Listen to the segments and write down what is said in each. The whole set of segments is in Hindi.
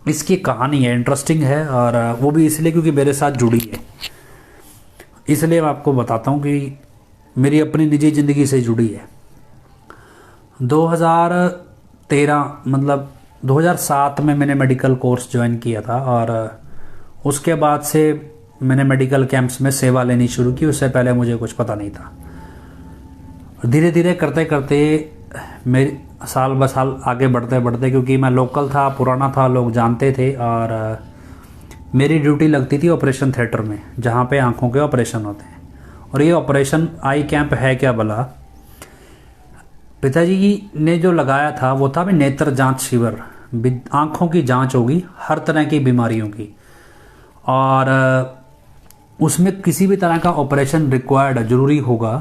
इसकी कहानी है, इंटरेस्टिंग है, और वो भी इसलिए क्योंकि मेरे साथ जुड़ी है। इसलिए मैं आपको बताता हूँ कि मेरी अपनी निजी ज़िंदगी से जुड़ी है। 2013 मतलब 2007 में मैंने मेडिकल कोर्स ज्वाइन किया था, और उसके बाद से मैंने मेडिकल कैंप्स में सेवा लेनी शुरू की। उससे पहले मुझे कुछ पता नहीं था। धीरे धीरे करते करते मेरी साल ब साल आगे बढ़ते बढ़ते, क्योंकि मैं लोकल था, पुराना था, लोग जानते थे, और मेरी ड्यूटी लगती थी ऑपरेशन थिएटर में, जहाँ पे आंखों के ऑपरेशन होते हैं। और ये ऑपरेशन आई कैंप है क्या भला, पिताजी ने जो लगाया था वो था भी नेत्र जांच शिविर। आंखों की जांच होगी हर तरह की बीमारियों की, और उसमें किसी भी तरह का ऑपरेशन रिक्वायर्ड ज़रूरी होगा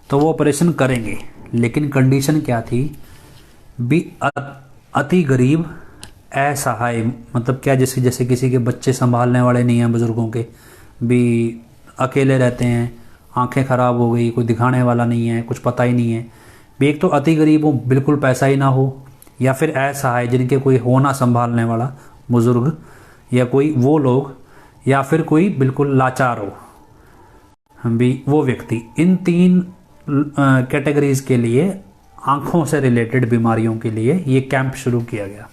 तो वो ऑपरेशन करेंगे। लेकिन कंडीशन क्या थी भी, अति गरीब, असहाय, मतलब क्या, जैसे जैसे किसी के बच्चे संभालने वाले नहीं हैं, बुज़ुर्गों के भी अकेले रहते हैं, आंखें ख़राब हो गई, कोई दिखाने वाला नहीं है, कुछ पता ही नहीं है भी। एक तो अति गरीब हो, बिल्कुल पैसा ही ना हो, या फिर असहाय, जिनके कोई हो ना संभालने वाला बुज़ुर्ग, या कोई वो लोग, या फिर कोई बिल्कुल लाचार हो भी, वो व्यक्ति। इन तीन कैटेगरीज के लिए, आंखों से रिलेटेड बीमारियों के लिए ये कैंप शुरू किया गया।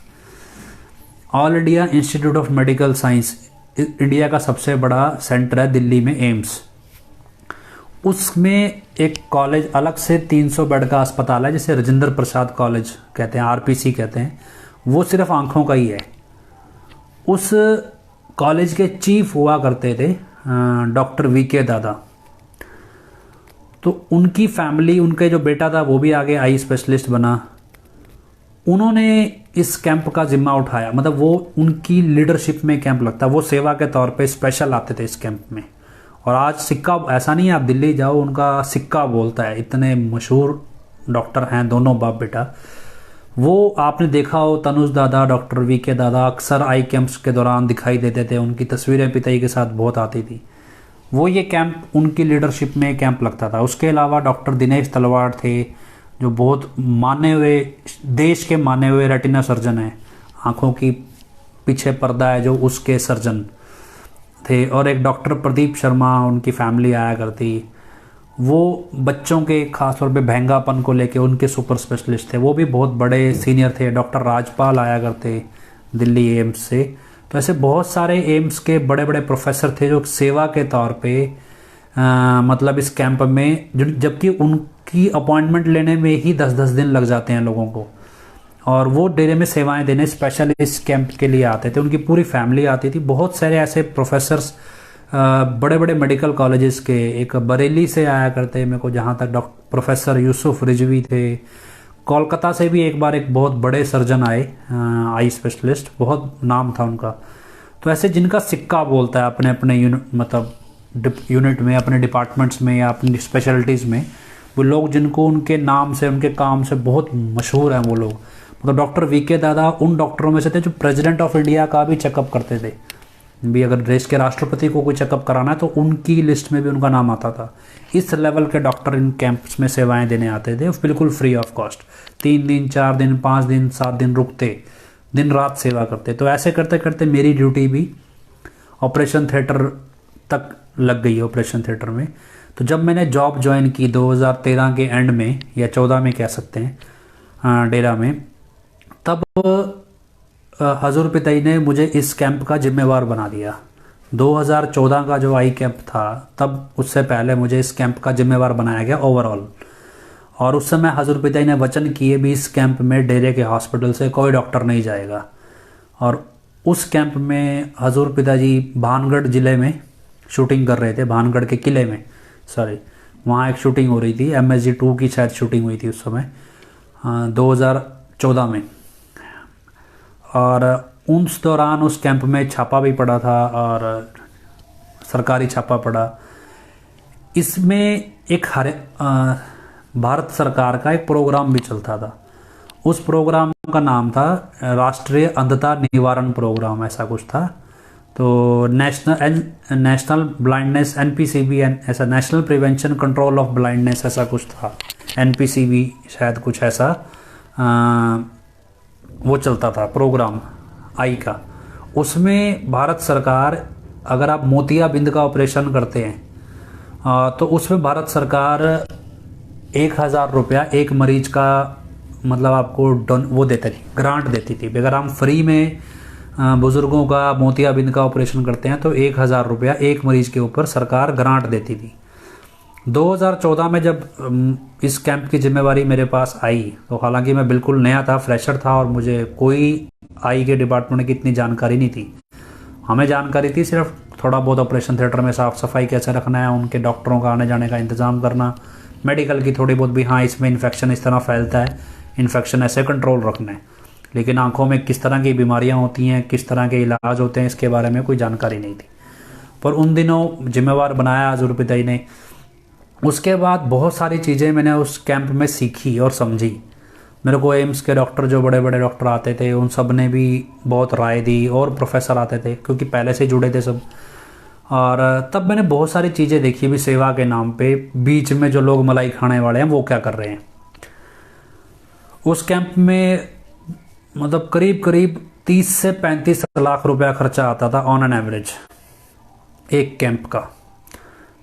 All India institute of medical science, India का सबसे बड़ा सेंटर है दिल्ली में, एम्स। उसमें एक कॉलेज अलग से 300 बेड का अस्पताल है, जिसे राजेंद्र प्रसाद कॉलेज कहते हैं, आरपीसी कहते हैं। वो सिर्फ आंखों का ही है। उस कॉलेज के चीफ हुआ करते थे डॉक्टर वीके दादा। तो उनकी फैमिली, उनके जो बेटा था वो भी आगे आई स्पेशलिस्ट बना। उन्होंने इस कैंप का जिम्मा उठाया, मतलब वो उनकी लीडरशिप में कैंप लगता, वो सेवा के तौर पे स्पेशल आते थे इस कैंप में। और आज सिक्का, ऐसा नहीं है आप दिल्ली जाओ उनका सिक्का बोलता है, इतने मशहूर डॉक्टर हैं दोनों बाप बेटा। वो आपने देखा हो, तनुज दादा, डॉक्टर वीके दादा अक्सर आई कैंप्स के दौरान दिखाई देते थे, उनकी तस्वीरें पिताई के साथ बहुत आती थी। वो ये कैंप, उनकी लीडरशिप में कैंप लगता था। उसके अलावा डॉक्टर दिनेश तलवाड़ थे, जो बहुत माने हुए, देश के माने हुए रेटिना सर्जन हैं, आँखों की पीछे पर्दा है जो, उसके सर्जन थे। और एक डॉक्टर प्रदीप शर्मा, उनकी फैमिली आया करती। वो बच्चों के खासतौर पे भैंगापन को लेके उनके सुपर स्पेशलिस्ट थे, वो भी बहुत बड़े सीनियर थे। डॉक्टर राजपाल आया करते दिल्ली एम्स से। तो ऐसे बहुत सारे एम्स के बड़े बड़े प्रोफेसर थे जो सेवा के तौर पे मतलब इस कैंप में, जबकि उनकी अपॉइंटमेंट लेने में ही 10-10 दिन लग जाते हैं लोगों को, और वो डेरे में सेवाएं देने स्पेशल इस कैंप के लिए आते थे। उनकी पूरी फैमिली आती थी। बहुत सारे ऐसे प्रोफेसर्स बड़े बड़े मेडिकल कॉलेजेस के, एक बरेली से आया करते मेरे को जहाँ तक, डॉक्टर प्रोफेसर यूसुफ रिजवी थे। कोलकाता से भी एक बार एक बहुत बड़े सर्जन आए, आई स्पेशलिस्ट, बहुत नाम था उनका। तो ऐसे जिनका सिक्का बोलता है अपने अपने यूनिट में, अपने डिपार्टमेंट्स में या अपनी स्पेशलिटीज़ में, वो लोग जिनको उनके नाम से, उनके काम से बहुत मशहूर हैं वो लोग। मतलब डॉक्टर वीके दादा उन डॉक्टरों में से थे जो प्रेसिडेंट ऑफ इंडिया का भी चेकअप करते थे भी। अगर देश के राष्ट्रपति को कोई चेकअप कराना है तो उनकी लिस्ट में भी उनका नाम आता था। इस लेवल के डॉक्टर इन कैंप्स में सेवाएं देने आते थे, बिल्कुल फ्री ऑफ कॉस्ट। 3 दिन, 4 दिन, 5 दिन, 7 दिन रुकते, दिन रात सेवा करते। तो ऐसे करते करते मेरी ड्यूटी भी ऑपरेशन थिएटर तक लग गई, ऑपरेशन थिएटर में। तो जब मैंने जॉब ज्वाइन की 2013 के एंड में, या 14 में कह सकते हैं, डेरा में, तब हजूर पिताई ने मुझे इस कैंप का जिम्मेवार बना दिया। 2014 का जो आई कैंप था, तब उससे पहले मुझे इस कैंप का जिम्मेवार बनाया गया ओवरऑल। और उस समय हजूर पिताई ने वचन किए भी इस कैंप में डेरे के हॉस्पिटल से कोई डॉक्टर नहीं जाएगा। और उस कैंप में हजूर पिताजी भानगढ़ ज़िले में शूटिंग कर रहे थे, भानगढ़ के किले में, सॉरी, वहाँ एक शूटिंग हो रही थी, MSG 2 की शायद शूटिंग हुई थी उस समय, 2014 में। और उस दौरान उस कैंप में छापा भी पड़ा था, और सरकारी छापा पड़ा। इसमें एक भारत सरकार का एक प्रोग्राम भी चलता था। उस प्रोग्राम का नाम था राष्ट्रीय अंधता निवारण प्रोग्राम, ऐसा कुछ था। तो नेशनल ब्लाइंडनेस, NPCB, ऐसा national prevention control of blindness, ऐसा कुछ था, NPCB शायद, कुछ ऐसा वो चलता था प्रोग्राम आई का। उसमें भारत सरकार, अगर आप मोतियाबिंद का ऑपरेशन करते हैं तो उसमें भारत सरकार 1,000 रुपया एक मरीज का मतलब आपको वो देती थी, ग्रांट देती थी। अगर हम फ्री में बुज़ुर्गों का मोतियाबिंद का ऑपरेशन करते हैं तो 1,000 रुपया एक मरीज के ऊपर सरकार ग्रांट देती थी। 2014 में जब इस कैंप की जिम्मेवारी मेरे पास आई, तो हालांकि मैं बिल्कुल नया था, फ्रेशर था, और मुझे कोई आई के डिपार्टमेंट की इतनी जानकारी नहीं थी। हमें जानकारी थी सिर्फ थोड़ा बहुत ऑपरेशन थिएटर में साफ़ सफाई कैसे रखना है, उनके डॉक्टरों का आने जाने का इंतज़ाम करना, मेडिकल की थोड़ी बहुत भी, हाँ इसमें इन्फेक्शन इस तरह फैलता है, इन्फेक्शन ऐसे कंट्रोल रखना है। लेकिन आंखों में किस तरह की बीमारियां होती हैं, किस तरह के इलाज होते हैं, इसके बारे में कोई जानकारी नहीं थी। पर उन दिनों जिम्मेवार बनाया हजूर पिताई ने। उसके बाद बहुत सारी चीज़ें मैंने उस कैंप में सीखी और समझी। मेरे को एम्स के डॉक्टर, जो बड़े बड़े डॉक्टर आते थे, उन सब ने भी बहुत राय दी, और प्रोफेसर आते थे क्योंकि पहले से जुड़े थे सब। और तब मैंने बहुत सारी चीज़ें देखी भी, सेवा के नाम पे बीच में जो लोग मलाई खाने वाले हैं वो क्या कर रहे हैं। उस कैंप में मतलब करीब करीब 30 से 35 लाख रुपया खर्चा आता था ऑन एन एवरेज एक कैंप का।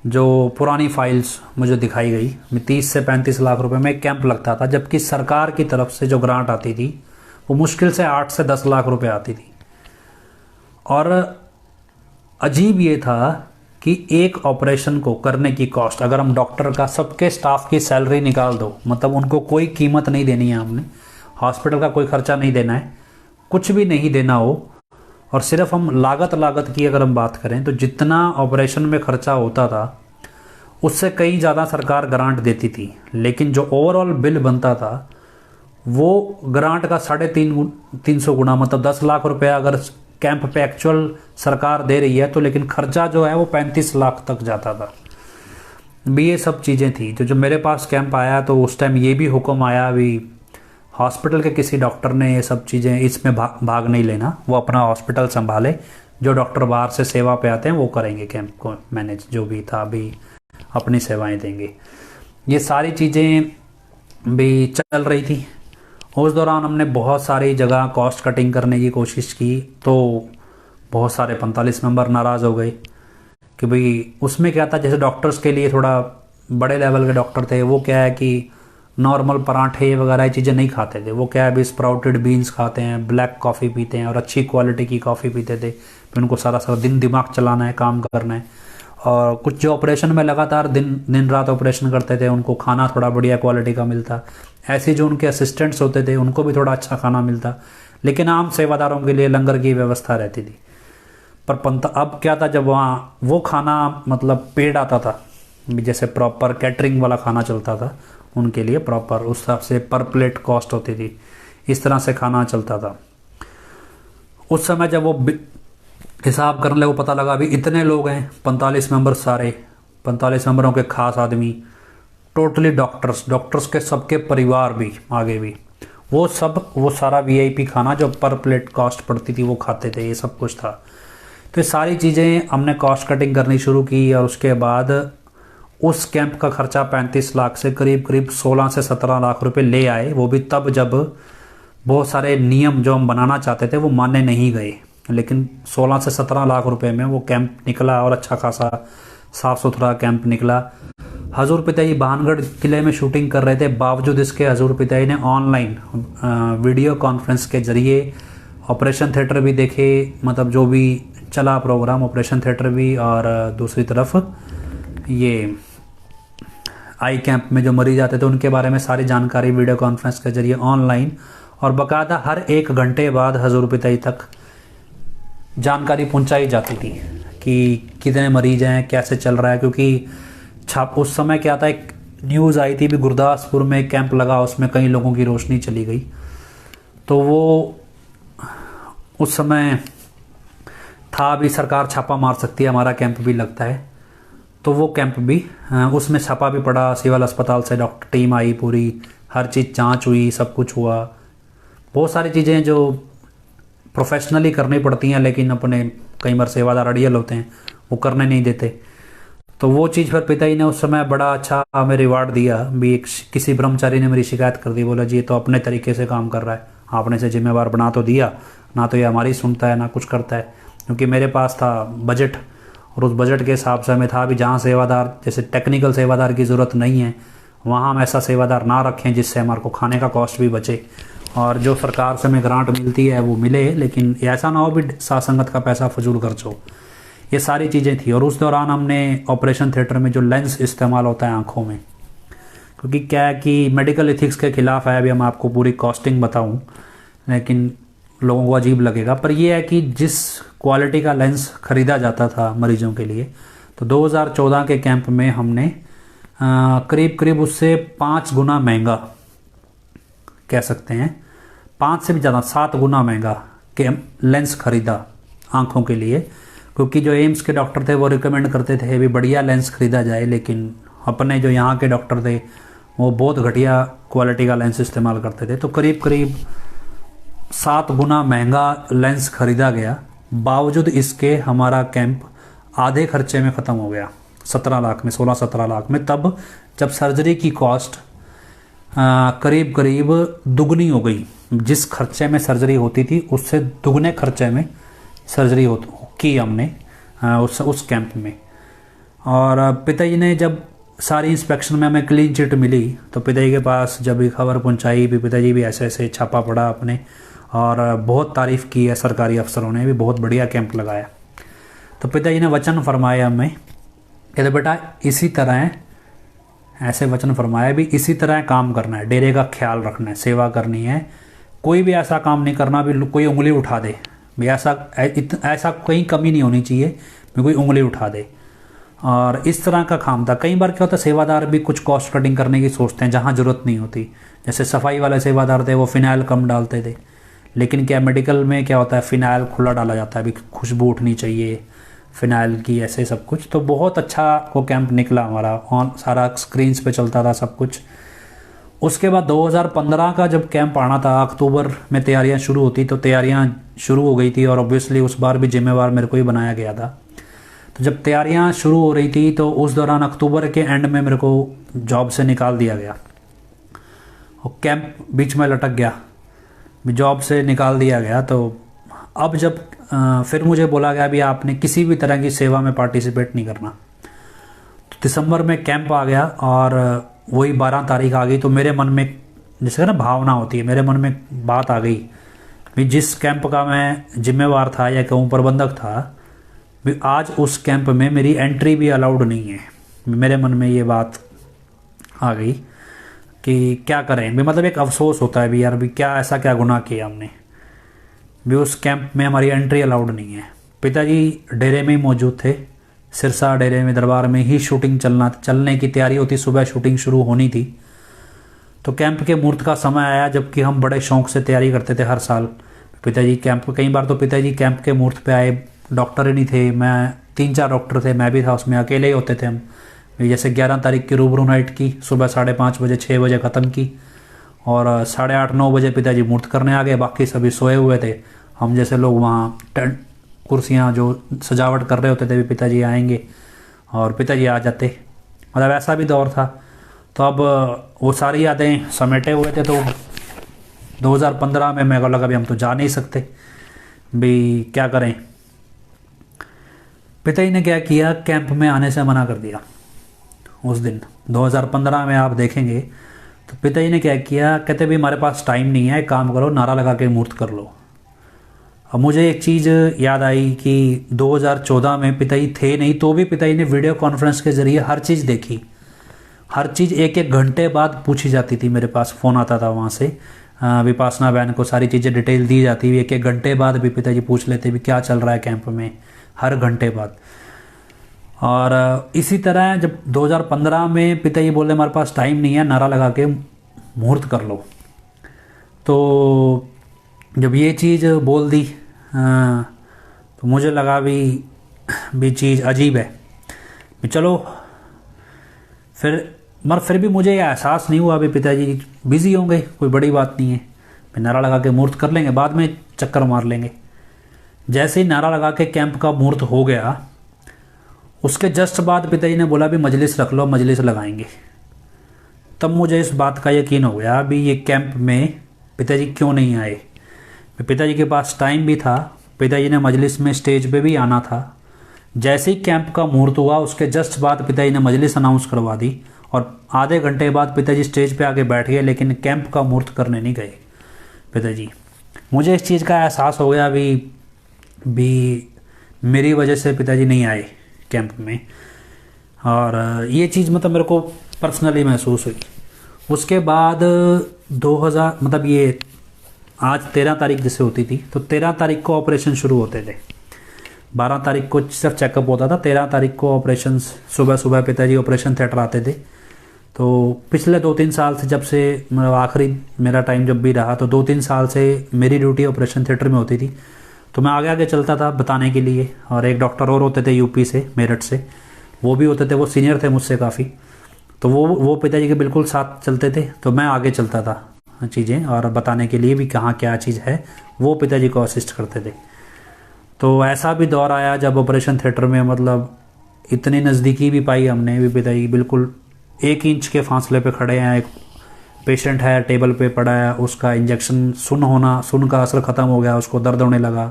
जो पुरानी फाइल्स मुझे दिखाई गई, 30 से 35 लाख रुपए में एक कैंप लगता था, जबकि सरकार की तरफ से जो ग्रांट आती थी वो मुश्किल से 8 से 10 लाख रुपए आती थी। और अजीब ये था कि एक ऑपरेशन को करने की कॉस्ट, अगर हम डॉक्टर का, सबके स्टाफ की सैलरी निकाल दो, मतलब उनको कोई कीमत नहीं देनी है, हमने हॉस्पिटल का कोई खर्चा नहीं देना है, कुछ भी नहीं देना हो, और सिर्फ हम लागत की अगर हम बात करें तो जितना ऑपरेशन में खर्चा होता था उससे कई ज़्यादा सरकार ग्रांट देती थी। लेकिन जो ओवरऑल बिल बनता था वो ग्रांट का 350 गुना, मतलब 10 लाख रुपया अगर कैंप पे एक्चुअल सरकार दे रही है तो, लेकिन खर्चा जो है वो 35 लाख तक जाता था भी। ये सब चीज़ें थी। जो मेरे पास कैंप आया तो उस टाइम ये भी हुक्म आया भी, हॉस्पिटल के किसी डॉक्टर ने ये सब चीज़ें इसमें भाग नहीं लेना, वो अपना हॉस्पिटल संभाले, जो डॉक्टर बाहर से सेवा पे आते हैं वो करेंगे कैंप को मैनेज, जो भी था भी अपनी सेवाएं देंगे। ये सारी चीज़ें भी चल रही थी। उस दौरान हमने बहुत सारी जगह कॉस्ट कटिंग करने की कोशिश की, तो बहुत सारे 45 मेंबर नाराज़ हो गए कि भाई उसमें क्या था, जैसे डॉक्टर्स के लिए थोड़ा बड़े लेवल के डॉक्टर थे, वो क्या है कि नॉर्मल पराठे वगैरह ये चीज़ें नहीं खाते थे। वो क्या है, अभी स्प्राउटेड बीन्स खाते हैं, ब्लैक कॉफ़ी पीते हैं, और अच्छी क्वालिटी की कॉफ़ी पीते थे। फिर उनको सारा सारा दिन दिमाग चलाना है, काम करना है। और कुछ जो ऑपरेशन में लगातार दिन रात ऑपरेशन करते थे, उनको खाना थोड़ा बढ़िया क्वालिटी का मिलता। ऐसे जो उनके असिस्टेंट्स होते थे उनको भी थोड़ा अच्छा खाना मिलता। लेकिन आम सेवादारों के लिए लंगर की व्यवस्था रहती थी। पर अब क्या था, जब वहाँ वो खाना मतलब पेड आता था, जैसे प्रॉपर कैटरिंग वाला खाना चलता था उनके लिए, प्रॉपर उस हिसाब से पर प्लेट कॉस्ट होती थी, इस तरह से खाना चलता था। उस समय जब वो हिसाब करने लगे, पता लगा अभी इतने लोग हैं, 45 मेंबर, सारे 45 मेंबरों के खास आदमी, टोटली डॉक्टर्स के सबके परिवार भी आगे भी, वो सारा वीआईपी खाना जो पर प्लेट कॉस्ट पड़ती थी वो खाते थे, ये सब कुछ था। तो ये सारी चीज़ें हमने कॉस्ट कटिंग करनी शुरू की। और उसके बाद उस कैंप का खर्चा 35 लाख से करीब 16 से 17 लाख रुपए ले आए। वो भी तब जब बहुत सारे नियम जो हम बनाना चाहते थे वो माने नहीं गए। लेकिन 16 से 17 लाख रुपए में वो कैंप निकला, और अच्छा खासा साफ़ सुथरा कैंप निकला। हजूर पिताई भानगढ़ किले में शूटिंग कर रहे थे, बावजूद इसके हजूर पिताई ने ऑनलाइन वीडियो कॉन्फ्रेंस के जरिए ऑपरेशन थिएटर भी देखे, मतलब जो भी चला प्रोग्राम, ऑपरेशन थिएटर भी, और दूसरी तरफ ये आई कैंप में जो मरीज आते थे उनके बारे में सारी जानकारी वीडियो कॉन्फ्रेंस के जरिए ऑनलाइन, और बाकायदा हर 1 घंटे बाद हजूर पिताई तक जानकारी पहुंचाई जाती थी कि कितने मरीज हैं, कैसे चल रहा है। क्योंकि उस समय क्या था, एक न्यूज़ आई थी भी, गुरदासपुर में एक कैंप लगा, उसमें कई लोगों की रोशनी चली गई। तो वो उस समय था भी, सरकार छापा मार सकती है, हमारा कैंप भी लगता है, तो वो कैंप भी, उसमें छापा भी पड़ा। सिविल अस्पताल से डॉक्टर टीम आई पूरी, हर चीज़ जांच हुई, सब कुछ हुआ। बहुत सारी चीज़ें जो प्रोफेशनली करनी पड़ती हैं, लेकिन अपने कई बार सेवादार अड़ियल होते हैं, वो करने नहीं देते। तो वो चीज़ पर पिताजी ने उस समय बड़ा अच्छा हमें रिवार्ड दिया भी। किसी ब्रह्मचारी ने मेरी शिकायत कर दी, बोला जी ये तो अपने तरीके से काम कर रहा है, आपने से जिम्मेवार बना तो दिया, ना तो ये हमारी सुनता है ना कुछ करता है। क्योंकि मेरे पास था बजट, और उस बजट के हिसाब से हमें था भी जहाँ सेवादार, जैसे टेक्निकल सेवादार की ज़रूरत नहीं है, वहाँ हम ऐसा सेवादार ना रखें जिससे हमारे को खाने का कॉस्ट भी बचे, और जो सरकार से हमें ग्रांट मिलती है वो मिले, लेकिन ऐसा ना हो भी साथ संगत का पैसा फजूल खर्च हो। ये सारी चीज़ें थी। और उस दौरान हमने ऑपरेशन थिएटर में जो लेंस इस्तेमाल होता है आँखों में, क्योंकि क्या है कि मेडिकल एथिक्स के ख़िलाफ़ है, अभी हम आपको पूरी कॉस्टिंग बताऊँ लेकिन लोगों को अजीब लगेगा, पर यह है कि जिस क्वालिटी का लेंस ख़रीदा जाता था मरीजों के लिए, तो 2014 के कैंप में हमने करीब करीब उससे 5 गुना महंगा, कह सकते हैं 5 से भी ज़्यादा 7 गुना महंगा के लेंस ख़रीदा आँखों के लिए। क्योंकि जो एम्स के डॉक्टर थे वो रिकमेंड करते थे भी बढ़िया लेंस ख़रीदा जाए, लेकिन अपने जो यहाँ के डॉक्टर थे वो बहुत घटिया क्वालिटी का लेंस इस्तेमाल करते थे। तो करीब करीब 7 गुना महंगा लेंस ख़रीदा गया। बावजूद इसके हमारा कैंप आधे खर्चे में ख़त्म हो गया, 17 लाख में, 16-17 लाख में, तब जब सर्जरी की कॉस्ट करीब करीब दुगनी हो गई। जिस खर्चे में सर्जरी होती थी उससे दुगने खर्चे में सर्जरी की हमने उस कैंप में। और पिताजी ने जब सारी इंस्पेक्शन में हमें क्लीन चिट मिली, तो पिताजी के पास जब भी खबर पहुंचाई भी, पिताजी भी ऐसे ऐसे छापा पड़ा अपने, और बहुत तारीफ़ की है सरकारी अफसरों ने भी, बहुत बढ़िया कैंप लगाया। तो पिताजी ने वचन फरमाया हमें, कहते बेटा इसी तरह, ऐसे वचन फरमाया भी इसी तरह काम करना है, डेरे का ख्याल रखना है, सेवा करनी है, कोई भी ऐसा काम नहीं करना भी कोई उंगली उठा दे भी, ऐसा कहीं कमी नहीं होनी चाहिए भी कोई उंगली उठा दे। और इस तरह का काम था। कई बार क्या होता है, सेवादार भी कुछ कॉस्ट कटिंग करने की सोचते हैं जहाँ ज़रूरत नहीं होती। जैसे सफाई वाले सेवादार थे वो फ़िनाइल कम डालते थे, लेकिन क्या मेडिकल में क्या होता है, फ़िनाइल खुला डाला जाता है, अभी खुशबू उठनी चाहिए फ़िनाइल की, ऐसे सब कुछ। तो बहुत अच्छा वो कैंप निकला हमारा, ऑन सारा स्क्रीन्स पे चलता था सब कुछ। उसके बाद 2015 का जब कैंप आना था, अक्टूबर में तैयारियां शुरू होती, तो तैयारियां शुरू हो गई थी, और ऑब्वियसली उस बार भी जिम्मेवार मेरे को ही बनाया गया था। तो जब तैयारियां शुरू हो रही थी तो उस दौरान अक्टूबर के एंड में मेरे को जॉब से निकाल दिया गया, और कैंप बीच में लटक गया, जॉब से निकाल दिया गया। तो अब जब फिर मुझे बोला गया भी आपने किसी भी तरह की सेवा में पार्टिसिपेट नहीं करना, तो दिसंबर में कैंप आ गया, और वही 12 तारीख आ गई। तो मेरे मन में जैसे ना भावना होती है, मेरे मन में बात आ गई भी जिस कैंप का मैं जिम्मेवार था या कहूँ प्रबंधक था, भी आज उस कैंप में मेरी एंट्री भी अलाउड नहीं है। मेरे मन में ये बात आ गई कि क्या करें भी, मतलब एक अफसोस होता है भी यार भी क्या ऐसा क्या गुनाह किया हमने भी, उस कैंप में हमारी एंट्री अलाउड नहीं है। पिताजी डेरे में ही मौजूद थे, सिरसा डेरे में दरबार में ही शूटिंग चलने की तैयारी होती, सुबह शूटिंग शुरू होनी थी। तो कैंप के मुहूर्त का समय आया, जबकि हम बड़े शौक से तैयारी करते थे हर साल। पिताजी कैंप, कई बार तो पिताजी कैंप के मुहूर्त पे आए, डॉक्टर ही नहीं थे, मैं 3-4 डॉक्टर थे, मैं भी था उसमें, अकेले ही होते थे हम। जैसे 11 तारीख की रूबरू नाइट की, सुबह 5:30 बजे 6 बजे ख़त्म की, और 8:30-9 बजे पिताजी मुहूर्त करने आ गए, बाकी सभी सोए हुए थे। हम जैसे लोग वहाँ टेंट कुर्सियाँ जो सजावट कर रहे होते थे, भी पिताजी आएंगे और पिताजी आ जाते, मतलब ऐसा भी दौर था। तो अब वो सारी यादें समेटे हुए थे। तो 2015 में मेरे को लगा भी हम तो जा नहीं सकते भी, क्या करें। पिताजी ने क्या किया, कैंप में आने से मना कर दिया उस दिन 2015 में। आप देखेंगे तो पिताजी ने क्या किया, कहते भी हमारे पास टाइम नहीं है, काम करो, नारा लगा के मुहूर्त कर लो। अब मुझे एक चीज़ याद आई कि 2014 में पिताजी थे नहीं, तो भी पिताजी ने वीडियो कॉन्फ्रेंस के ज़रिए हर चीज़ देखी, हर चीज़ 1-1 घंटे बाद पूछी जाती थी। मेरे पास फ़ोन आता था वहाँ से, विपासना बहन को सारी चीज़ें डिटेल दी जाती, 1-1 घंटे बाद भी पिताजी पूछ लेते भी क्या चल रहा है कैंप में, हर घंटे बाद। और इसी तरह जब 2015 में पिताजी बोले हमारे पास टाइम नहीं है, नारा लगा के मुहूर्त कर लो, तो जब ये चीज़ बोल दी तो मुझे लगा भी चीज़ अजीब है भी, चलो फिर भी मुझे ये एहसास नहीं हुआ भी पिताजी बिज़ी होंगे, कोई बड़ी बात नहीं है, नारा लगा के मुहूर्त कर लेंगे, बाद में चक्कर मार लेंगे। जैसे ही नारा लगा के कैंप का मुहूर्त हो गया, उसके जस्ट बाद पिताजी ने बोला भी मजलिस रख लो, मजलिस लगाएंगे। तब मुझे इस बात का यकीन हो गया भी ये कैंप में पिताजी क्यों नहीं आए। पिताजी के पास टाइम भी था, पिताजी ने मजलिस में स्टेज पे भी आना था। जैसे ही कैंप का मुहूर्त हुआ उसके जस्ट बाद पिताजी ने मजलिस अनाउंस करवा दी और आधे घंटे बाद पिताजी स्टेज पे आके बैठ गए, लेकिन कैंप का मुहूर्त करने नहीं गए पिताजी। मुझे इस चीज़ का एहसास हो गया भी मेरी वजह से पिताजी नहीं आए कैंप में, और ये चीज़ मतलब मेरे को पर्सनली महसूस हुई। उसके बाद 2000 मतलब ये आज 13 तारीख जैसे होती थी, तो 13 तारीख को ऑपरेशन शुरू होते थे। 12 तारीख को सिर्फ चेकअप होता था, 13 तारीख को ऑपरेशन सुबह सुबह पिताजी ऑपरेशन थिएटर आते थे। तो पिछले 2-3 साल से, जब से मतलब आखिरी मेरा टाइम जब भी रहा, तो 2-3 साल से मेरी ड्यूटी ऑपरेशन थिएटर में होती थी। तो मैं आगे आगे चलता था बताने के लिए, और एक डॉक्टर और होते थे यूपी से, मेरठ से, वो भी होते थे, वो सीनियर थे मुझसे काफ़ी। तो वो पिताजी के बिल्कुल साथ चलते थे, तो मैं आगे चलता था चीज़ें और बताने के लिए भी कहाँ क्या चीज़ है, वो पिताजी को असिस्ट करते थे। तो ऐसा भी दौर आया जब ऑपरेशन थिएटर में मतलब इतनी नज़दीकी भी पाई हमने भी, पिताजी बिल्कुल 1 इंच के फासले पे खड़े हैं। एक पेशेंट है टेबल पे पड़ा है, उसका इंजेक्शन सुन का असर ख़त्म हो गया, उसको दर्द होने लगा,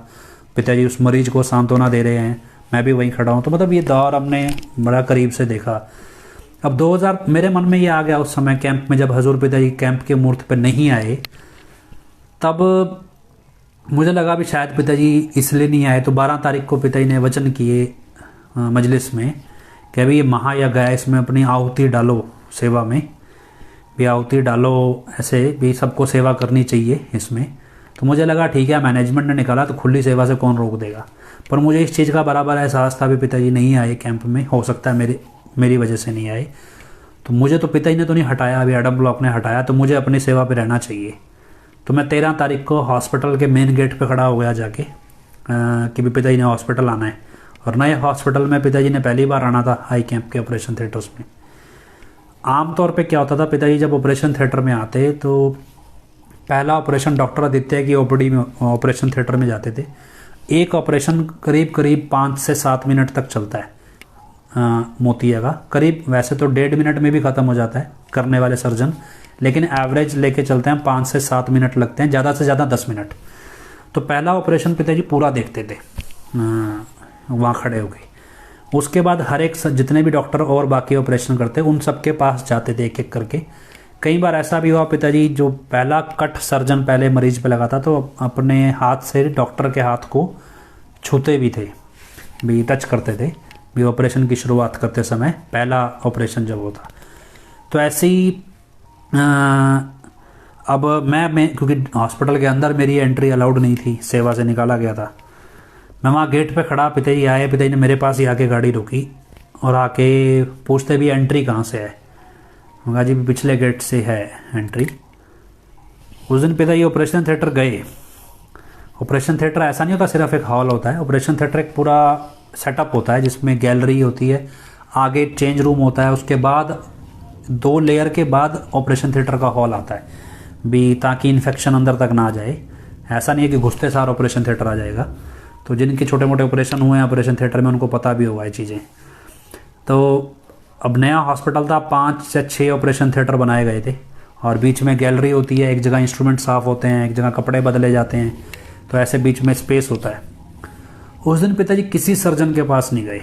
पिताजी उस मरीज को सांत्वना दे रहे हैं, मैं भी वहीं खड़ा हूँ। तो मतलब ये दौर हमने बड़ा करीब से देखा। अब 2000 मेरे मन में ये आ गया उस समय कैंप में, जब हजूर पिताजी कैंप के मुहूर्त पे नहीं आए, तब मुझे लगा भी शायद पिताजी इसलिए नहीं आए। तो 12 तारीख को पिताजी ने वचन किए मजलिस में कि अभी ये महायज्ञ है, इसमें अपनी आहुति डालो, सेवा में भी आहुति डालो, ऐसे भी सबको सेवा करनी चाहिए इसमें। तो मुझे लगा ठीक है, मैनेजमेंट ने निकाला तो खुली सेवा से कौन रोक देगा। पर मुझे इस चीज़ का बराबर एहसास था भी पिताजी नहीं आए कैंप में, हो सकता है मेरी वजह से नहीं आए। तो मुझे तो पिताजी ने तो नहीं हटाया, अभी एडम ब्लॉक ने हटाया, तो मुझे अपनी सेवा पे रहना चाहिए। तो मैं 13 तारीख को हॉस्पिटल के मेन गेट पे खड़ा हो गया जाके कि भी पिताजी ने हॉस्पिटल आना है। और नए हॉस्पिटल में पिताजी ने पहली बार आना था आई कैंप के ऑपरेशन थिएटर्स में। आमतौर पे क्या होता था, पिताजी जब ऑपरेशन थिएटर में आते तो पहला ऑपरेशन डॉक्टर आदित्य की ओपीडी में ऑपरेशन थिएटर में जाते थे। एक ऑपरेशन करीब 5 से 7 मिनट तक चलता है मोतिया का, करीब वैसे तो 1.5 मिनट में भी ख़त्म हो जाता है करने वाले सर्जन, लेकिन एवरेज लेके चलते हैं 5 से 7 मिनट लगते हैं, ज़्यादा से ज़्यादा 10 मिनट। तो पहला ऑपरेशन पिताजी पूरा देखते थे वहाँ खड़े हो गए। उसके बाद हर एक जितने भी डॉक्टर और बाकी ऑपरेशन करते उन सबके पास जाते थे एक एक करके। कई बार ऐसा भी हुआ पिताजी जो पहला कट सर्जन पहले मरीज पे लगा था तो अपने हाथ से डॉक्टर के हाथ को छूते भी थे, भी टच करते थे भी ऑपरेशन की शुरुआत करते समय, पहला ऑपरेशन जब होता। तो ऐसे ही अब मैं क्योंकि हॉस्पिटल के अंदर मेरी एंट्री अलाउड नहीं थी, सेवा से निकाला गया था, मैं वहाँ गेट पे खड़ा, पिताजी आए, पिताजी ने मेरे पास ही आके गाड़ी रोकी और आके पूछते भी एंट्री कहाँ से है। मैं कहा जी पिछले गेट से है एंट्री। उस दिन पिताजी ऑपरेशन थिएटर गए। ऑपरेशन थिएटर ऐसा नहीं होता सिर्फ एक हॉल होता है, ऑपरेशन थिएटर एक पूरा सेटअप होता है जिसमें गैलरी होती है, आगे चेंज रूम होता है, उसके बाद 2 लेयर के बाद ऑपरेशन थिएटर का हॉल आता है भी, ताकि इन्फेक्शन अंदर तक ना आ जाए। ऐसा नहीं है कि घुसते सार ऑपरेशन थिएटर आ जाएगा। तो जिनके छोटे मोटे ऑपरेशन हुए हैं ऑपरेशन थिएटर में उनको पता भी होगा ये चीज़ें। तो अब नया हॉस्पिटल था, 5 से 6 ऑपरेशन थिएटर बनाए गए थे और बीच में गैलरी होती है, एक जगह इंस्ट्रूमेंट साफ़ होते हैं, एक जगह कपड़े बदले जाते हैं, तो ऐसे बीच में स्पेस होता है। उस दिन पिताजी किसी सर्जन के पास नहीं गए,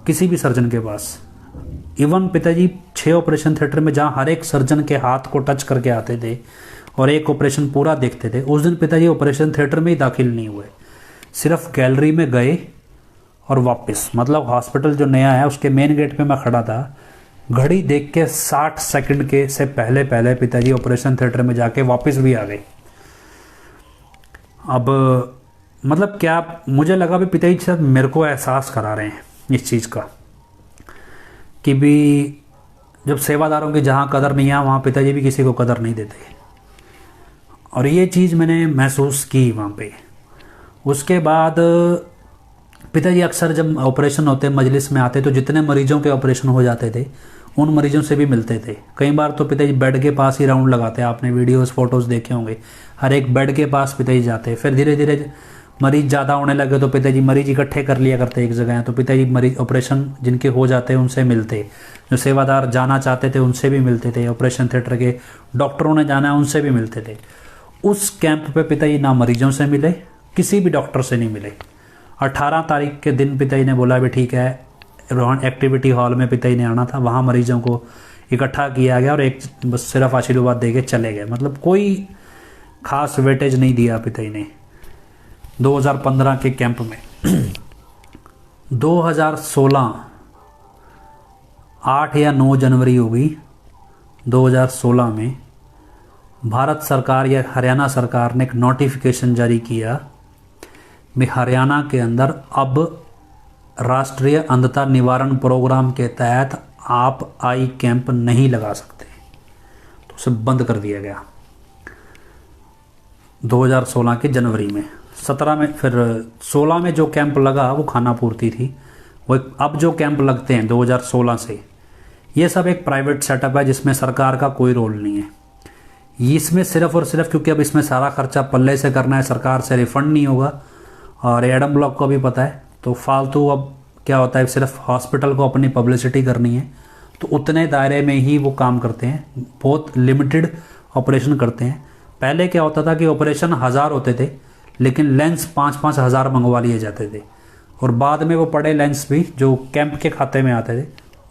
किसी भी सर्जन के पास। इवन पिताजी 6 ऑपरेशन थिएटर में जहाँ हर एक सर्जन के हाथ को टच करके आते थे और एक ऑपरेशन पूरा देखते थे, उस दिन पिताजी ऑपरेशन थिएटर में ही दाखिल नहीं हुए, सिर्फ गैलरी में गए और वापस। मतलब हॉस्पिटल जो नया है उसके मेन गेट पे मैं खड़ा था, घड़ी देख के 60 सेकंड के से पहले पिताजी ऑपरेशन थिएटर में जाके वापस भी आ गए। अब मतलब क्या, मुझे लगा भी पिताजी शायद मेरे को एहसास करा रहे हैं इस चीज़ का कि भी जब सेवादारों की जहाँ कदर नहीं है वहाँ पिताजी भी किसी को कदर नहीं देते। और ये चीज़ मैंने महसूस की वहाँ पे। उसके बाद पिताजी अक्सर जब ऑपरेशन होते मजलिस में आते तो जितने मरीजों के ऑपरेशन हो जाते थे उन मरीजों से भी मिलते थे। कई बार तो पिताजी बेड के पास ही राउंड लगाते, आपने वीडियोस फोटोज़ देखे होंगे, हर एक बेड के पास पिताजी जाते। फिर धीरे धीरे मरीज ज़्यादा होने लगे तो पिताजी मरीज इकट्ठे कर लिया करते एक जगह, तो पिताजी मरीज ऑपरेशन जिनके हो जाते हैं उनसे मिलते, जो सेवादार जाना चाहते थे उनसे भी मिलते थे, ऑपरेशन थिएटर के डॉक्टरों ने जाना है उनसे भी मिलते थे। उस कैंप पे पिताजी ना मरीजों से मिले, किसी भी डॉक्टर से नहीं मिले। 18 तारीख के दिन पिताजी ने बोला भी ठीक है, एक्टिविटी हॉल में पिताजी ने आना था, वहाँ मरीजों को इकट्ठा किया गया और एक बस सिर्फ आशीर्वाद दे के चले गए। मतलब कोई खास वेटेज नहीं दिया पिताजी ने 2015 के कैंप में। 2016 8 या 9 जनवरी होगी 2016 में भारत सरकार या हरियाणा सरकार ने एक नोटिफिकेशन जारी किया कि हरियाणा के अंदर अब राष्ट्रीय अंधता निवारण प्रोग्राम के तहत आप आई कैंप नहीं लगा सकते, तो उसे बंद कर दिया गया 2016 के जनवरी में। 17 में फिर 16 में जो कैंप लगा वो खाना पूर्ति थी। वो अब जो कैंप लगते हैं 2016 से, ये सब एक प्राइवेट सेटअप है जिसमें सरकार का कोई रोल नहीं है। इसमें सिर्फ और सिर्फ क्योंकि अब इसमें सारा खर्चा पल्ले से करना है, सरकार से रिफंड नहीं होगा, और एडम ब्लॉक को भी पता है, तो फालतू अब क्या होता है सिर्फ हॉस्पिटल को अपनी पब्लिसिटी करनी है, तो उतने दायरे में ही वो काम करते हैं, बहुत लिमिटेड ऑपरेशन करते हैं। पहले क्या होता था कि ऑपरेशन 1000 होते थे लेकिन लेंस 5-5 हज़ार मंगवा लिए जाते थे, और बाद में वो पड़े लेंस भी जो कैंप के खाते में आते थे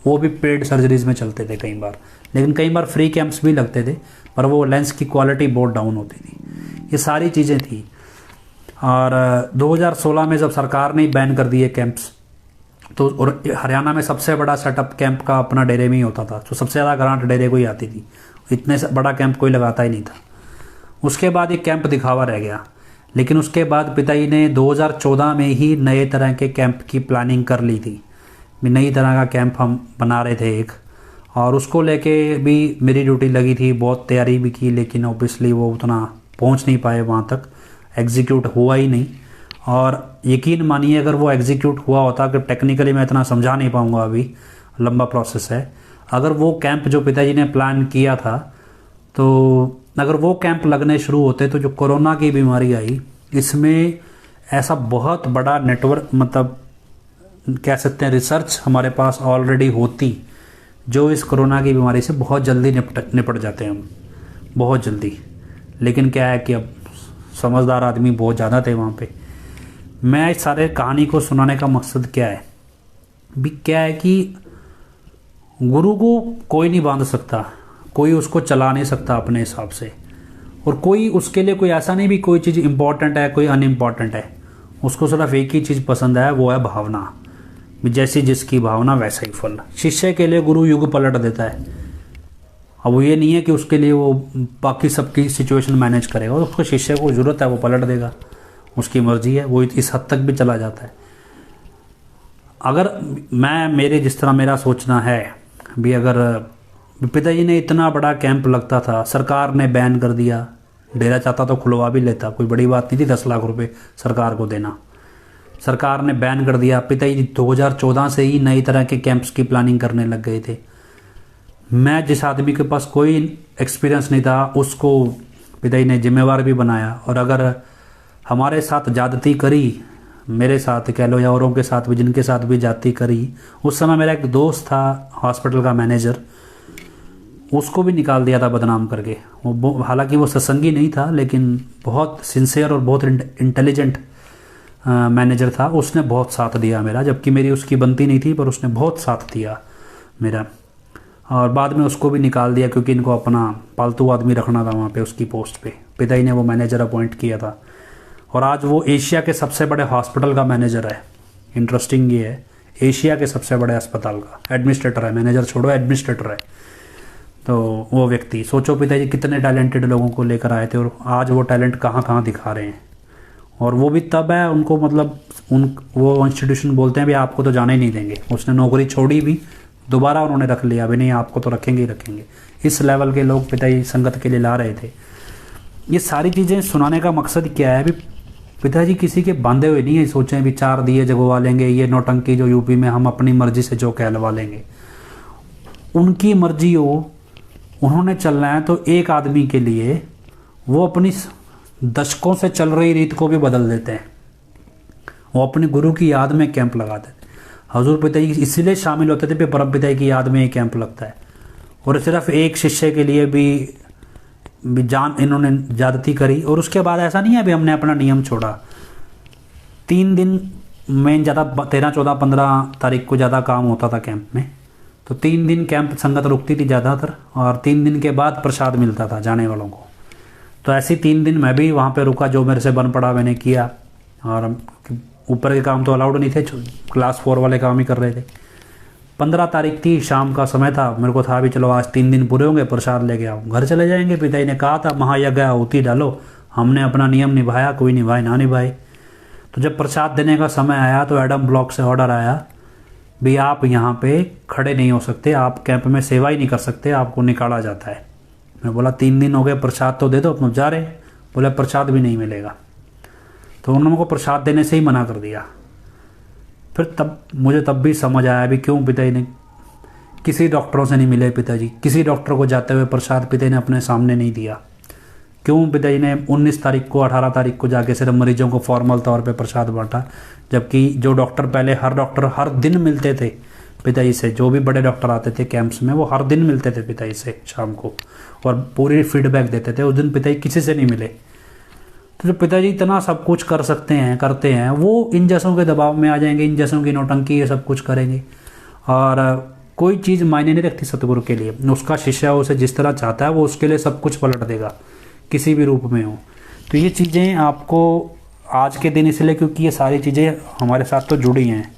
वो भी पेड सर्जरीज में चलते थे कई बार, लेकिन कई बार फ्री कैंप्स भी लगते थे पर वो लेंस की क्वालिटी बहुत डाउन होती थी। ये सारी चीज़ें थी। और 2016 में जब सरकार ने बैन कर दिए कैंप्स, तो और हरियाणा में सबसे बड़ा सेटअप कैंप का अपना डेरे में ही होता था, तो सबसे ज़्यादा ग्रांट डेरे को ही आती थी, इतने बड़ा कैंप कोई लगाता ही नहीं था। उसके बाद ये कैंप दिखावा रह गया, लेकिन उसके बाद पिताजी ने 2014 में ही नए तरह के कैंप की प्लानिंग कर ली थी। नई तरह का कैंप हम बना रहे थे एक, और उसको लेके भी मेरी ड्यूटी लगी थी, बहुत तैयारी भी की, लेकिन ऑब्वियसली वो उतना पहुंच नहीं पाए वहाँ तक, एग्जीक्यूट हुआ ही नहीं। और यकीन मानिए अगर वो एग्जीक्यूट हुआ होता, कि टेक्निकली मैं इतना समझा नहीं पाऊँगा, अभी लंबा प्रोसेस है, अगर वो कैंप जो पिताजी ने प्लान किया था, तो अगर वो कैंप लगने शुरू होते तो जो कोरोना की बीमारी आई, इसमें ऐसा बहुत बड़ा नेटवर्क, मतलब कह सकते हैं रिसर्च हमारे पास ऑलरेडी होती, जो इस कोरोना की बीमारी से बहुत जल्दी निपट जाते हैं हम, बहुत जल्दी। लेकिन क्या है कि अब समझदार आदमी बहुत ज़्यादा थे वहाँ पे। मैं इस सारे कहानी को सुनाने का मकसद क्या है भी, क्या है कि गुरु को कोई नहीं बांध सकता, कोई उसको चला नहीं सकता अपने हिसाब से, और कोई उसके लिए कोई ऐसा नहीं भी कोई चीज़ इम्पॉर्टेंट है कोई अनइम्पॉर्टेंट है, उसको सिर्फ एक ही चीज़ पसंद है, वो है भावना। जैसी जिसकी भावना वैसा ही फल। शिष्य के लिए गुरु युग पलट देता है। अब वो ये नहीं है कि उसके लिए वो बाकी सबकी सिचुएशन मैनेज करेगा, उसको शिष्य को ज़रूरत है वो पलट देगा, उसकी मर्जी है, वो इस हद तक भी चला जाता है। अगर मेरे जिस तरह मेरा सोचना है भी, अगर पिताजी ने इतना बड़ा कैंप लगता था, सरकार ने बैन कर दिया, डेरा चाहता तो खुलवा भी लेता, कोई बड़ी बात नहीं थी 10 लाख रुपए सरकार को देना, सरकार ने बैन कर दिया। पिताजी 2014 से ही नई तरह के कैंप्स की प्लानिंग करने लग गए थे। मैं जिस आदमी के पास कोई एक्सपीरियंस नहीं था, उसको पिताजी ने जिम्मेवार भी बनाया, और अगर हमारे साथ ज़्यादती करी, मेरे साथ कह लो या औरों के साथ भी, जिनके साथ भी ज़्यादती करी, उस समय मेरा एक दोस्त था हॉस्पिटल का मैनेजर, उसको भी निकाल दिया था बदनाम करके। वो हालांकि वो सत्संगी नहीं था, लेकिन बहुत सिंसियर और बहुत इंटेलिजेंट मैनेजर था। उसने बहुत साथ दिया मेरा, जबकि मेरी उसकी बनती नहीं थी, पर उसने बहुत साथ दिया मेरा। और बाद में उसको भी निकाल दिया क्योंकि इनको अपना पालतू आदमी रखना था वहाँ पे उसकी पोस्ट पे। पिताजी ने वो मैनेजर अपॉइंट किया था, और आज वो एशिया के सबसे बड़े हॉस्पिटल का मैनेजर है। इंटरेस्टिंग ये है, एशिया के सबसे बड़े अस्पताल का एडमिनिस्ट्रेटर है, मैनेजर छोड़ो एडमिनिस्ट्रेटर है। तो वो व्यक्ति, सोचो पिताजी कितने टैलेंटेड लोगों को लेकर आए थे, और आज वो टैलेंट कहाँ कहाँ दिखा रहे हैं। और वो भी तब है, उनको मतलब वो इंस्टीट्यूशन बोलते हैं भी आपको तो जाने ही नहीं देंगे। उसने नौकरी छोड़ी भी, दोबारा उन्होंने रख लिया, अभी नहीं आपको तो रखेंगे ही रखेंगे। इस लेवल के लोग पिताजी संगत के लिए ला रहे थे। ये सारी चीज़ें सुनाने का मकसद क्या है, अभी पिताजी किसी के बांधे हुए नहीं है, सोचें भी 4 दिए जगवा लेंगे, ये नौटंकी जो यूपी में हम अपनी मर्जी से जो कहलवा लेंगे, उनकी मर्जी हो, उन्होंने चलना है। तो एक आदमी के लिए वो अपनी दशकों से चल रही रीत को भी बदल देते हैं। वो अपने गुरु की याद में कैंप लगाते थे। हजूर पिताजी इसलिए शामिल होते थे कि परम पिताजी की याद में ये कैंप लगता है। और सिर्फ एक शिष्य के लिए भी जान इन्होंने ज़्यादती करी। और उसके बाद ऐसा नहीं है अभी हमने अपना नियम छोड़ा। 3 दिन में ज़्यादा 13, 14, 15 तारीख को ज़्यादा काम होता था कैंप में, तो 3 दिन कैंप संगत रुकती थी ज़्यादातर, और 3 दिन के बाद प्रसाद मिलता था जाने वालों को। तो ऐसे 3 दिन मैं भी वहाँ पे रुका, जो मेरे से बन पड़ा मैंने किया। और ऊपर के काम तो अलाउड नहीं थे, क्लास 4 वाले काम ही कर रहे थे। 15 तारीख थी, शाम का समय था, मेरे को था भी चलो आज 3 दिन पूरे होंगे, प्रसाद लेके आओ, घर चले जाएंगे। पिताजी ने कहा था महायज्ञ आहुति डालो, हमने अपना नियम निभाया, कोई निभाए ना निभाए। तो जब प्रसाद देने का समय आया तो एडम ब्लॉक से ऑर्डर आया भी आप यहाँ पे खड़े नहीं हो सकते, आप कैंप में सेवा ही नहीं कर सकते, आपको निकाला जाता है। मैं बोला 3 दिन हो गए, प्रसाद तो दे दो, अपना जा रहे। बोले प्रसाद भी नहीं मिलेगा। तो उन्होंने को प्रसाद देने से ही मना कर दिया। फिर मुझे तब भी समझ आया भी क्यों पिताजी ने किसी डॉक्टरों से नहीं मिले। पिताजी किसी डॉक्टर को जाते हुए प्रसाद पिताजी ने अपने सामने नहीं दिया। क्यों पिताजी ने 19 तारीख को 18 तारीख को जाके सिर्फ मरीजों को फॉर्मल तौर पे प्रसाद बांटा, जबकि जो डॉक्टर पहले हर डॉक्टर हर दिन मिलते थे पिताजी से, जो भी बड़े डॉक्टर आते थे कैंप्स में वो हर दिन मिलते थे पिताजी से शाम को और पूरी फीडबैक देते थे। उस दिन पिताजी किसी से नहीं मिले। तो जो पिताजी इतना सब कुछ कर सकते हैं, करते हैं, वो इन जैसों के दबाव में आ जाएंगे, इन जैसों की नौटंकी ये सब कुछ करेंगे। और कोई चीज़ मायने नहीं रखती सतगुरु के लिए। उसका शिष्य उसे जिस तरह चाहता है वो उसके लिए सब कुछ पलट देगा, किसी भी रूप में हो। तो ये चीज़ें आपको आज के दिन इसलिए क्योंकि ये सारी चीज़ें हमारे साथ तो जुड़ी हैं।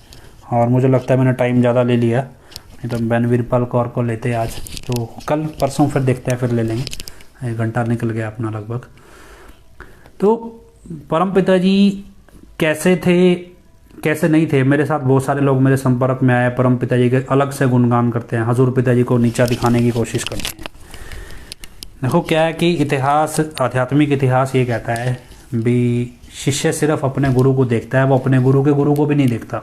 और मुझे लगता है मैंने टाइम ज़्यादा ले लिया, नहीं तो बहन वीरपाल कौर को लेते आज, तो कल परसों फिर देखते हैं, फिर ले लेंगे। 1 घंटा निकल गया अपना लगभग। तो परम पिताजी कैसे थे कैसे नहीं थे, मेरे साथ बहुत सारे लोग मेरे संपर्क में आए, परम पिताजी के अलग से गुणगान करते हैं, हजूर पिताजी को नीचा दिखाने की कोशिश करते हैं। देखो क्या है कि इतिहास, आध्यात्मिक इतिहास ये कहता है भी शिष्य सिर्फ अपने गुरु को देखता है, वो अपने गुरु के गुरु को भी नहीं देखता।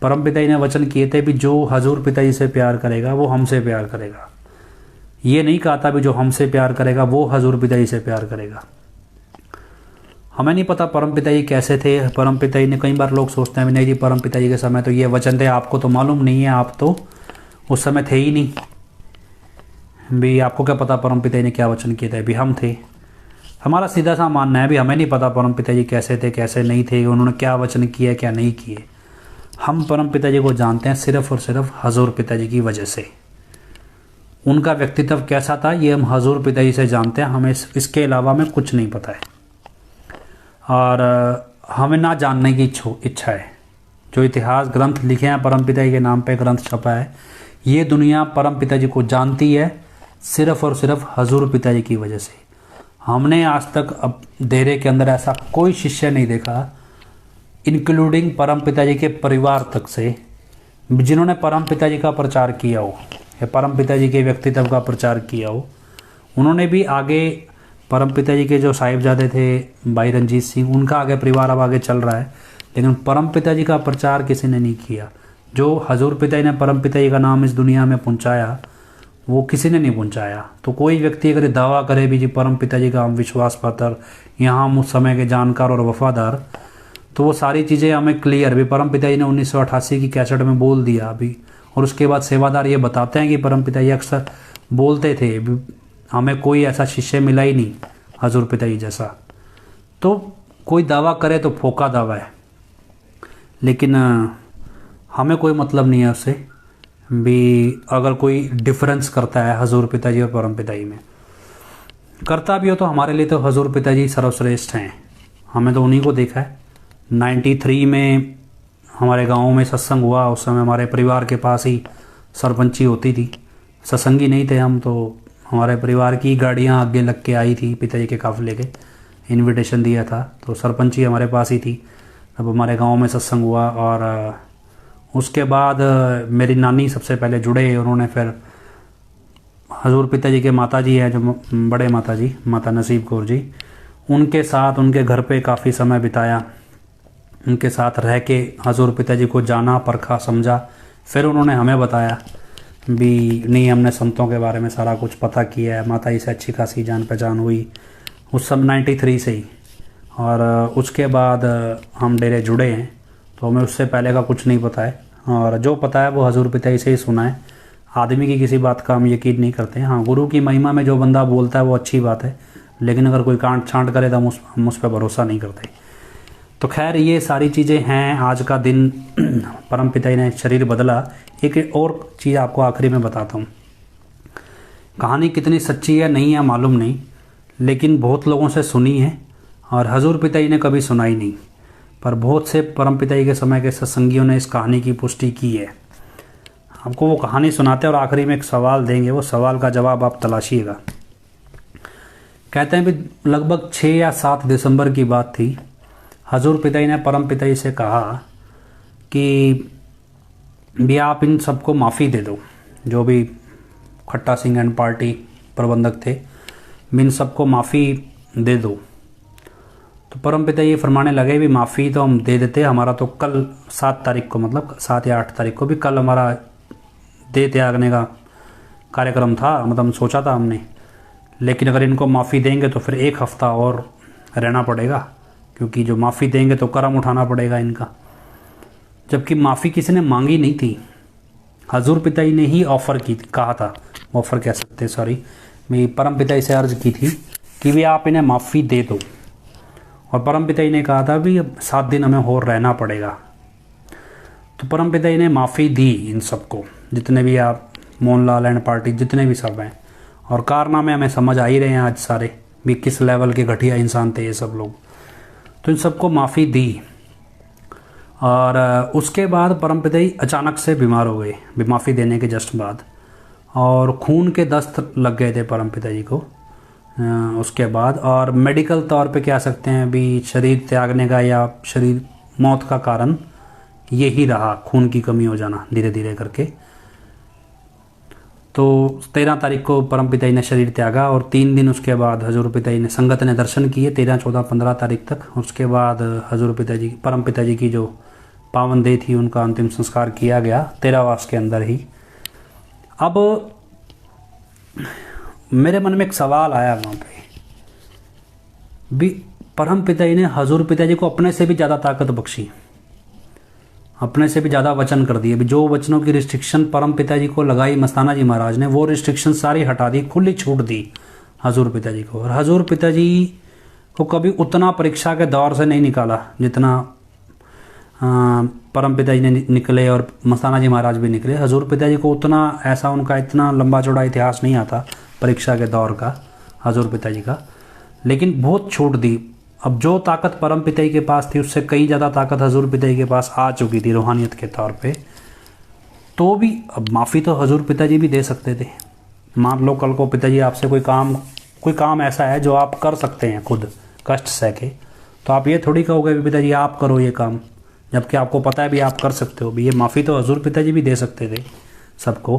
परम पिताजी ने वचन किए थे भी जो हजूर पिताजी से प्यार करेगा वो हमसे प्यार करेगा। ये नहीं कहा था भी जो हमसे प्यार करेगा वो हजूर पिताजी से प्यार करेगा। हमें नहीं पता परम पिताजी कैसे थे। परम पिताजी ने, कई बार लोग सोचते हैं नहीं जी परम पिताजी के समय तो ये वचन थे, आपको तो मालूम नहीं है, आप तो उस समय थे ही नहीं भी, आपको क्या पता परम पिताजी ने क्या वचन किए थे। भी हम थे। हमारा सीधा सा मानना है भी हमें नहीं पता परम पिताजी कैसे थे कैसे नहीं थे, उन्होंने क्या वचन किए क्या नहीं किए। हम परम पिताजी को जानते हैं सिर्फ और सिर्फ हजूर पिताजी की वजह से। उनका व्यक्तित्व कैसा था ये हम हजूर पिताजी से जानते हैं, हमें इसके अलावा हमें कुछ नहीं पता है। और हमें ना जानने की इच्छा है। जो इतिहास ग्रंथ लिखे हैं, परम पिताजी के नाम पे ग्रंथ छपा है, ये दुनिया परम पिताजी को जानती है सिर्फ और सिर्फ हजूर पिताजी की वजह से। हमने आज तक अब देरे के अंदर ऐसा कोई शिष्य नहीं देखा, इंक्लूडिंग परम पिताजी के परिवार तक से, जिन्होंने परम पिताजी का प्रचार किया हो या परम पिताजी के व्यक्तित्व का प्रचार किया हो। उन्होंने भी आगे, परम पिताजी के जो साहिबजादे थे भाई रंजीत सिंह, उनका आगे परिवार अब आगे चल रहा है, लेकिन परम पिताजी का प्रचार किसी ने नहीं किया। जो हजूर पिताजी ने परम पिताजी का नाम इस दुनिया में पहुंचाया वो किसी ने नहीं पहुंचाया। तो कोई व्यक्ति अगर दावा करे भी जी परम पिताजी का हम विश्वास पात्र, यहाँ हम उस समय के जानकार और वफादार, तो वो सारी चीज़ें हमें क्लियर भी परम पिताजी ने 1988 की कैसेट में बोल दिया अभी। और उसके बाद सेवादार ये बताते हैं कि परम पिताजी अक्सर बोलते थे हमें कोई ऐसा शिष्य मिला ही नहीं हजूर पिताजी जैसा। तो कोई दावा करे तो फोका दावा है, लेकिन हमें कोई मतलब नहीं है उससे भी। अगर कोई डिफरेंस करता है हजूर पिताजी और परम पिताजी में, करता भी हो तो हमारे लिए तो हजूर पिताजी सर्वश्रेष्ठ हैं। हमें तो उन्हीं को देखा है। 93 में हमारे गांव में सत्संग हुआ, उस समय हमारे परिवार के पास ही सरपंची होती थी। सत्संगी नहीं थे हम, तो हमारे परिवार की गाड़ियां आगे लग के आई थी, पिताजी के काफिले के इनविटेशन दिया था, तो सरपंची हमारे पास ही थी। अब हमारे गांव में सत्संग हुआ और उसके बाद मेरी नानी सबसे पहले जुड़े। उन्होंने फिर हजूर पिताजी के माता जी हैं, जो बड़े माता जी, माता नसीब कौर जी, उनके साथ उनके घर पे काफ़ी समय बिताया। उनके साथ रह के हजूर पिताजी को जाना, परखा, समझा। फिर उन्होंने हमें बताया भी नहीं, हमने संतों के बारे में सारा कुछ पता किया है, माता जी से अच्छी खासी जान पहचान हुई उस सब 93 से ही। और उसके बाद हम डेरे जुड़े हैं, तो हमें उससे पहले का कुछ नहीं पता है, और जो पता है वो हजूर पिताजी से ही सुना है। आदमी की किसी बात का हम यकीन नहीं करते हैं। हाँ, गुरु की महिमा में जो बंदा बोलता है वो अच्छी बात है, लेकिन अगर कोई कांट छांट करे तो हम उस पर भरोसा नहीं करते। तो खैर, ये सारी चीज़ें हैं। आज का दिन परम पिता ने शरीर बदला। एक और चीज़ आपको आखिरी में बताता हूँ। कहानी कितनी सच्ची है नहीं है मालूम नहीं, लेकिन बहुत लोगों से सुनी है, और हजूर पिताजी ने कभी सुनाई नहीं, पर बहुत से परम पिताजी के समय के सत्संगियों ने इस कहानी की पुष्टि की है। आपको वो कहानी सुनाते हैं और आखिरी में एक सवाल देंगे, वो सवाल का जवाब आप तलाशिएगा। कहते हैं भी लगभग 6 या 7 दिसंबर की बात थी। हजूर पिताजी ने परम पिताजी से कहा कि भी आप इन सबको माफ़ी दे दो, जो भी खट्टा सिंह एंड पार्टी प्रबंधक थे, इन सबको माफ़ी दे दो। तो परम पिता ये फरमाने लगे भी माफ़ी तो हम दे देते, हमारा तो कल 7 तारीख को, मतलब 7 या 8 तारीख को भी कल हमारा दे त्यागने का कार्यक्रम था, मतलब सोचा था हमने, लेकिन अगर इनको माफ़ी देंगे तो फिर 1 हफ़्ता और रहना पड़ेगा, क्योंकि जो माफ़ी देंगे तो कर्म उठाना पड़ेगा इनका। जबकि माफ़ी किसी ने मांगी नहीं थी, हजूर पिताजी ने ही ऑफ़र की, कहा था, ऑफ़र कह सकते, सॉरी, मैं परम पिताजी से अर्ज़ की थी कि भी आप इन्हें माफ़ी दे दो। और परम पिताजी ने कहा था भी 7 दिन हमें और रहना पड़ेगा। तो परम पिताजी ने माफ़ी दी इन सबको, जितने भी आप मोहनलाल एंड पार्टी जितने भी सब हैं, और कारनामे हमें समझ आ ही रहे हैं आज सारे भी किस लेवल के घटिया इंसान थे ये सब लोग। तो इन सबको माफ़ी दी, और उसके बाद परम पिताजी अचानक से बीमार हो गए, माफ़ी देने के जस्ट बाद, और खून के दस्त लग गए थे परम पिताजी को उसके बाद। और मेडिकल तौर पे कह सकते हैं भी शरीर त्यागने का या शरीर मौत का कारण यही रहा, खून की कमी हो जाना धीरे धीरे करके। तो 13 तारीख को परम पिताजी ने शरीर त्यागा, और 3 दिन उसके बाद हजूर पिताजी ने संगत ने दर्शन किए, 13, 14, 15 तारीख तक। उसके बाद हजूर पिताजी, परम पिताजी की जो पावन देह थी, उनका अंतिम संस्कार किया गया 13 वास के अंदर ही। अब मेरे मन में एक सवाल आया वहाँ पे भी, परम पिताजी ने हजूर पिताजी को अपने से भी ज़्यादा ताकत बख्शी, अपने से भी ज़्यादा वचन कर दिए भी। जो वचनों की रिस्ट्रिक्शन परम पिताजी को लगाई मस्ताना जी महाराज ने, वो रिस्ट्रिक्शन सारी हटा दी, खुली छूट दी हजूर पिताजी को। और हजूर पिताजी को कभी उतना परीक्षा के दौर से नहीं निकाला जितना परम पिताजी ने निकले, और मस्ताना जी महाराज भी निकले। हजूर पिताजी को उतना ऐसा, उनका इतना लंबा चौड़ा इतिहास नहीं आता परीक्षा के दौर का हजूर पिताजी का, लेकिन बहुत छूट दी। अब जो ताकत परम पिताजी के पास थी, उससे कई ज़्यादा ताकत हजूर पिताजी के पास आ चुकी थी रूहानियत के तौर पे। तो भी अब माफ़ी तो हजूर पिताजी भी दे सकते थे। मान लो कल को पिताजी आपसे कोई काम ऐसा है जो आप कर सकते हैं खुद कष्ट सह के, तो आप ये थोड़ी कहोगे भी पिताजी आप करो ये काम, जबकि आपको पता है भी आप कर सकते हो भी। ये माफ़ी तो हजूर पिताजी भी दे सकते थे सबको।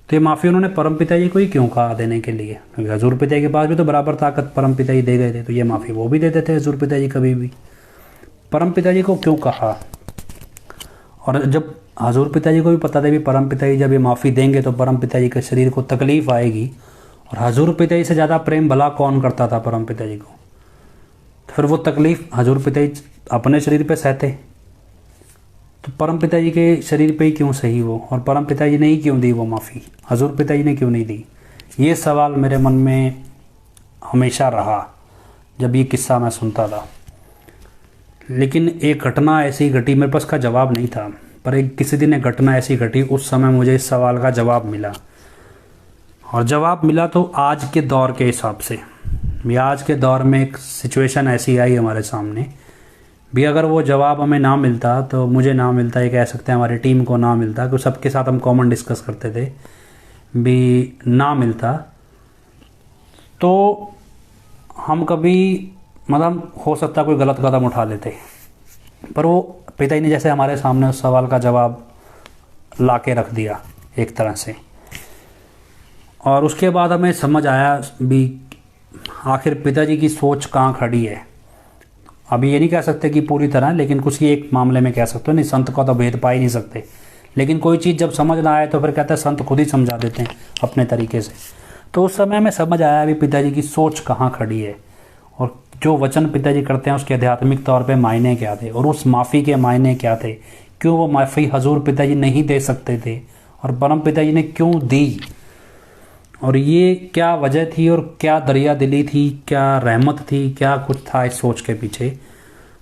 तो ये माफ़ी उन्होंने परम पिताजी को ही क्यों कहा देने के लिए, क्योंकि हजूर पिताजी के पास भी तो बराबर ताकत परम पिताजी दे गए थे, तो ये माफ़ी वो भी दे देते हजूर पिताजी कभी भी। परम पिताजी को क्यों कहा? और जब हजूर पिताजी को भी पता था भी परम पिताजी जब ये माफ़ी देंगे तो परम पिताजी के शरीर को तकलीफ़ आएगी, और हजूर पिताजी से ज़्यादा प्रेम भला कौन करता था परम पिताजी को, तो फिर वो तकलीफ़ हजूर पिताजी अपने शरीर पे सहते, तो परम पिताजी के शरीर पे ही क्यों सही वो, और परम पिताजी ने ही क्यों दी वो माफ़ी, हजूर पिताजी ने क्यों नहीं दी? ये सवाल मेरे मन में हमेशा रहा जब ये किस्सा मैं सुनता था। लेकिन एक घटना ऐसी घटी, मेरे पास का जवाब नहीं था, पर एक किसी दिन एक घटना ऐसी घटी, उस समय मुझे इस सवाल का जवाब मिला। और जवाब मिला तो आज के दौर के हिसाब से, आज के दौर में एक सिचुएशन ऐसी आई हमारे सामने भी, अगर वो जवाब हमें ना मिलता, तो मुझे ना मिलता, ये कह सकते हैं हमारी टीम को ना मिलता, क्योंकि सबके साथ हम कॉमन डिस्कस करते थे भी, ना मिलता तो हम कभी मतलब हो सकता कोई गलत कदम उठा लेते। पर वो पिताजी ने जैसे हमारे सामने उस सवाल का जवाब ला के रख दिया एक तरह से, और उसके बाद हमें समझ आया भी आखिर पिताजी की सोच कहाँ खड़ी है। अभी ये नहीं कह सकते कि पूरी तरह, लेकिन कुछ एक मामले में कह सकते हो, नहीं संत का तो भेद पा ही नहीं सकते, लेकिन कोई चीज़ जब समझ ना आए तो फिर कहते हैं संत खुद ही समझा देते हैं अपने तरीके से। तो उस समय में समझ आया भी पिताजी की सोच कहाँ खड़ी है, और जो वचन पिताजी करते हैं उसके आध्यात्मिक तौर पे मायने क्या थे और उस माफ़ी के मायने क्या थे, क्यों वो माफ़ी हजूर पिताजी नहीं दे सकते थे और परम पिताजी ने क्यों दी, और ये क्या वजह थी और क्या दरिया दिली थी, क्या रहमत थी, क्या कुछ था इस सोच के पीछे।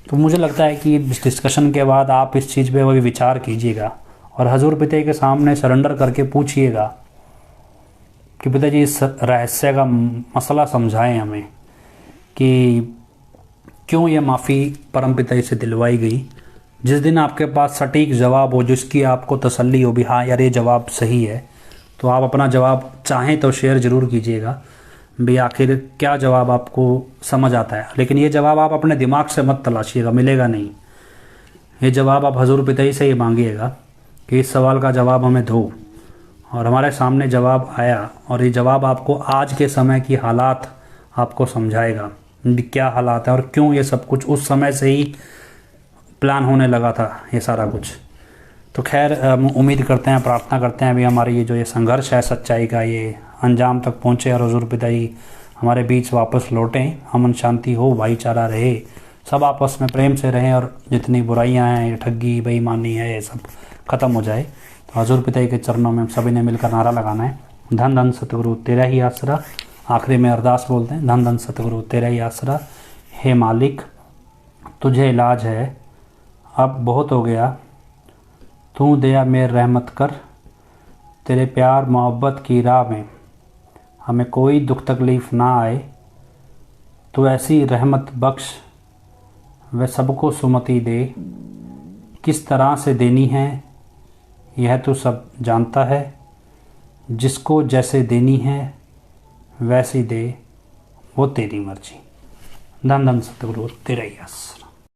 तो मुझे लगता है कि इस डिस्कशन के बाद आप इस चीज़ पे वही विचार कीजिएगा और हजूर पिताजी के सामने सरेंडर करके पूछिएगा कि पिताजी इस रहस्य का मसला समझाएं हमें कि क्यों ये माफ़ी परम पिताजी से दिलवाई गई। जिस दिन आपके पास सटीक जवाब हो, जिसकी आपको तसल्ली हो भी हाँ यार ये जवाब सही है, तो आप अपना जवाब चाहें तो शेयर ज़रूर कीजिएगा भी आखिर क्या जवाब आपको समझ आता है। लेकिन ये जवाब आप अपने दिमाग से मत तलाशिएगा, मिलेगा नहीं। ये जवाब आप हजूर पिताजी से ही मांगिएगा कि इस सवाल का जवाब हमें दो, और हमारे सामने जवाब आया और ये जवाब आपको आज के समय की हालात आपको समझाएगा क्या हालात है और क्यों ये सब कुछ उस समय से ही प्लान होने लगा था ये सारा कुछ। तो खैर उम्मीद करते हैं, प्रार्थना करते हैं अभी हमारी ये जो ये संघर्ष है सच्चाई का ये अंजाम तक पहुँचे और हजूर पिताजी हमारे बीच वापस लौटें, अमन शांति हो, भाईचारा रहे, सब आपस में प्रेम से रहें और जितनी बुराइयां हैं, ठगी बेईमानी है, ये सब ख़त्म हो जाए। तो हजूर पिताजी के चरणों में हम सभी ने मिलकर नारा लगाना है, धन धन सतगुरु तेरा ही आसरा। आखिरी में अरदास बोलते हैं, धन धन सतगुरु तेरा ही आसरा, हे मालिक तुझे इलाज है, अब बहुत हो गया, तू दया मेर रहमत कर, तेरे प्यार मोहब्बत की राह में हमें कोई दुख तकलीफ़ ना आए, तो ऐसी रहमत बख्श व सबको सुमति दे, किस तरह से देनी है यह तो सब जानता है, जिसको जैसे देनी है वैसी दे, वो तेरी मर्जी। धन धन सतगुरु तेरा ही आसरा।